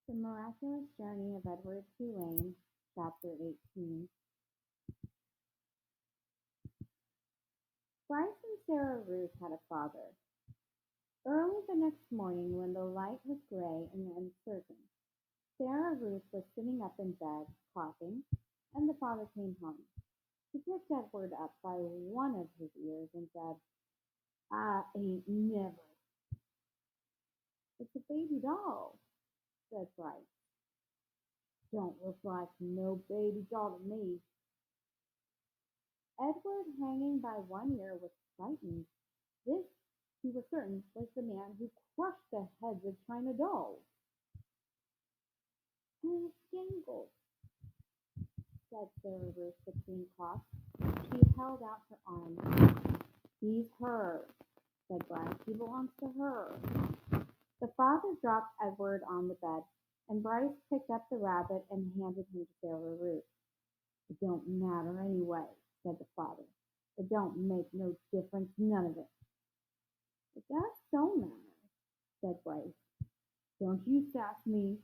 The Miraculous Journey of Edward Tulane, Chapter 18. Bryce and Sarah Ruth had a father. Early the next morning, when the light was gray and uncertain, Sarah Ruth was sitting up in bed, coughing, and the father came home. He picked Edward up by one of his ears and said, "I ain't never." "It's a baby doll," said Bryce. "Don't look like no baby doll to me." Edward, hanging by one ear, was frightened. This, he was certain, was the man who crushed the heads of china dolls. "Oh, Jingles," said Sarah Ruth between coughs. She held out her arms. "He's hers," said Bryce. "He belongs to her." The father dropped Edward on the bed, and Bryce picked up the rabbit and handed him to Sarah Ruth. "It don't matter anyway," said the father. "It don't make no difference, none of it." "It does so matter," said Bryce. "Don't you sass me,"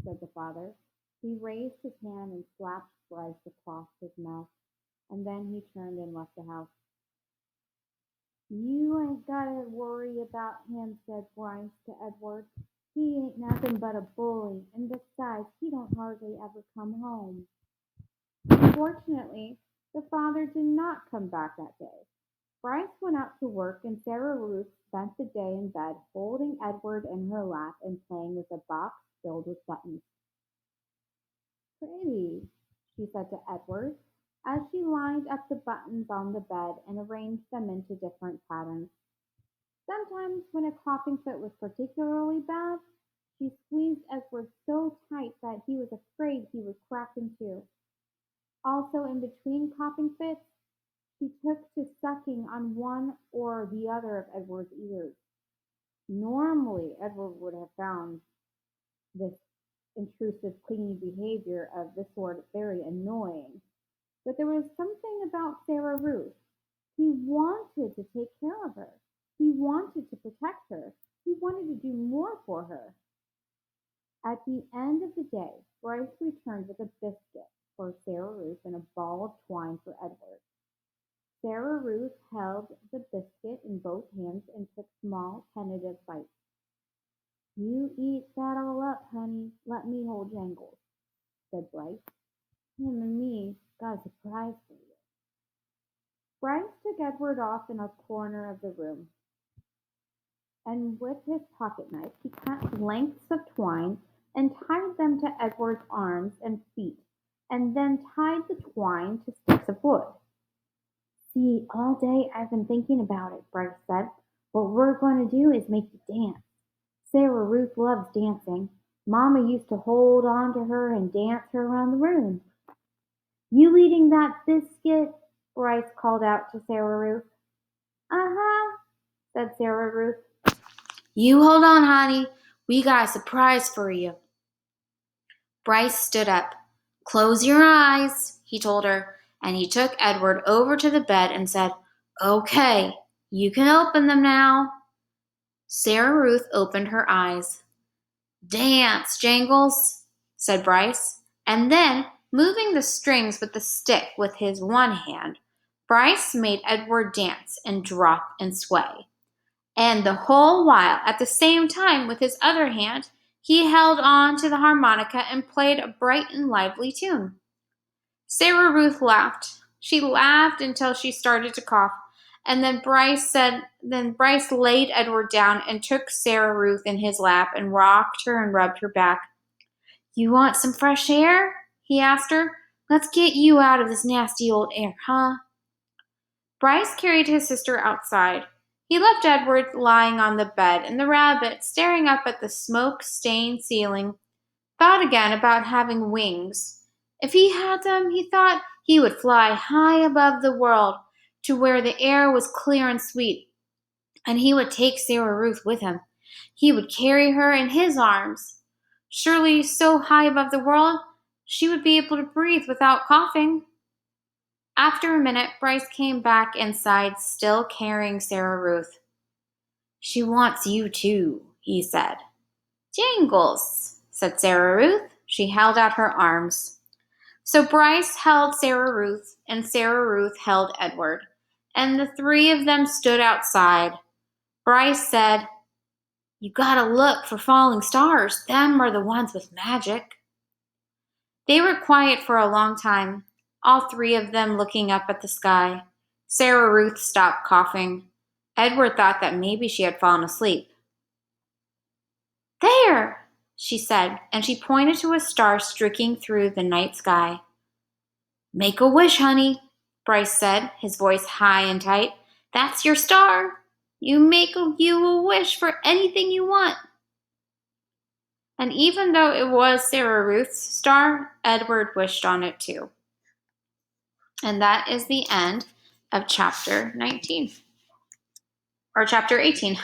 said the father. He raised his hand and slapped Bryce across his mouth, and then he turned and left the house. "You ain't gotta worry about him," said Bryce to Edward. "He ain't nothing but a bully, and besides, he don't hardly ever come home." Unfortunately, the father did not come back that day. Bryce went out to work, and Sarah Ruth spent the day in bed, holding Edward in her lap and playing with a box filled with buttons. "Pretty," she said to Edward, as she lined up the buttons on the bed and arranged them into different patterns. Sometimes, when a coughing fit was particularly bad, she squeezed Edward so tight that he was afraid he would crack in two. Also, in between coughing fits, she took to sucking on one or the other of Edward's ears. Normally, Edward would have found this intrusive, clingy behavior of the sort very annoying, but there was something about Sarah Ruth. He wanted to take care of her. He wanted to protect her. He wanted to do more for her. At the end of the day, Bryce returned with a biscuit for Sarah Ruth and a ball of twine for Edward. Sarah Ruth held the biscuit in both hands and took small, tentative bites. "You eat that all up, honey. Let me hold Jangles," said Bryce. "Him and me got a surprise for you." Bryce took Edward off in a corner of the room, and with his pocket knife he cut lengths of twine and tied them to Edward's arms and feet, and then tied the twine to sticks of wood. "See, all day I've been thinking about it," Bryce said. "What we're going to do is make you dance. Sarah Ruth loves dancing. Mama used to hold on to her and dance her around the room." "You eating that biscuit?" Bryce called out to Sarah Ruth. "Uh-huh," said Sarah Ruth. "You hold on, honey. We got a surprise for you." Bryce stood up. "Close your eyes," he told her, and he took Edward over to the bed and said, "Okay, you can open them now." Sarah Ruth opened her eyes. "Dance, Jangles," said Bryce, and then, moving the strings with the stick with his one hand, Bryce made Edward dance and drop and sway. And the whole while, at the same time, with his other hand, he held on to the harmonica and played a bright and lively tune. Sarah Ruth laughed. She laughed until she started to cough, and then Bryce laid Edward down and took Sarah Ruth in his lap and rocked her and rubbed her back. "You want some fresh air?" he asked her. "Let's get you out of this nasty old air, huh?" Bryce carried his sister outside. He left Edward lying on the bed, and the rabbit, staring up at the smoke-stained ceiling, thought again about having wings. If he had them, he thought, he would fly high above the world to where the air was clear and sweet, and he would take Sarah Ruth with him. He would carry her in his arms. Surely, so high above the world, she would be able to breathe without coughing. After a minute, Bryce came back inside, still carrying Sarah Ruth. "She wants you too," he said. "Jangles," said Sarah Ruth. She held out her arms. So Bryce held Sarah Ruth, and Sarah Ruth held Edward, and the three of them stood outside. Bryce said, "You gotta look for falling stars. Them are the ones with magic." They were quiet for a long time, all three of them looking up at the sky. Sarah Ruth stopped coughing. Edward thought that maybe she had fallen asleep. "There," she said, and she pointed to a star streaking through the night sky. "Make a wish, honey," Bryce said, his voice high and tight. "That's your star. You make you a wish for anything you want." And even though it was Sarah Ruth's star, Edward wished on it too. And that is the end of chapter 19. Or chapter 18.